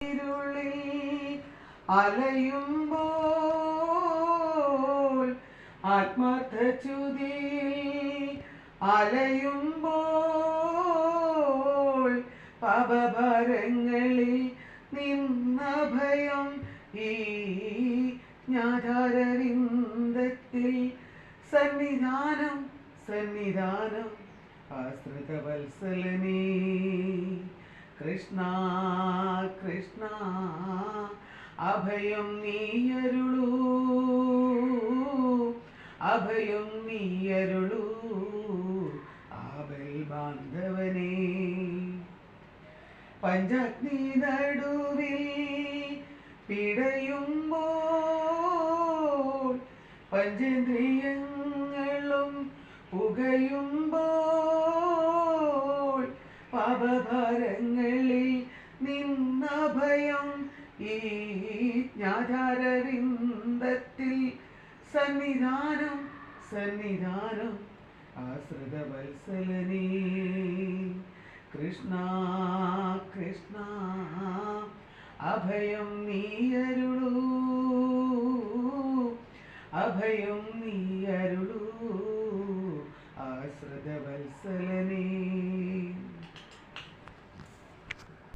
ഇരുളിൽ അലയുമ്പോൾ ആത്മാർത്ഥച്യുതിയിൽ അലയുമ്പോൾ പാപഭാരങ്ങളിൽ നിന്ന ഭയം ഈ ജ്ഞാതാരവിന്ദത്തിൽ സന്നിധാനം സന്നിധാനം ആശ്രിതവത്സലനേ കൃഷ്ണ കൃഷ്ണ അഭയം നീയരുളൂ അഭയം നീയരുളൂ ആബൽ ബാന്ധവനേ പഞ്ചാഗ്നി നടുവിൽ പിടയുമ്പോൾ പഞ്ചേന്ദ്രിയങ്ങളും പുകയുമ്പോൾ പാപഭാരങ്ങളിൽ നിന്ന ഭയം ഈ ജ്ഞാതാരവിന്ദത്തിൽ സന്നിധാനം സന്നിധാനം ആശ്രിതവത്സലനേ കൃഷ്ണ കൃഷ്ണ അഭയം നീയരുളൂ അഭയം നീ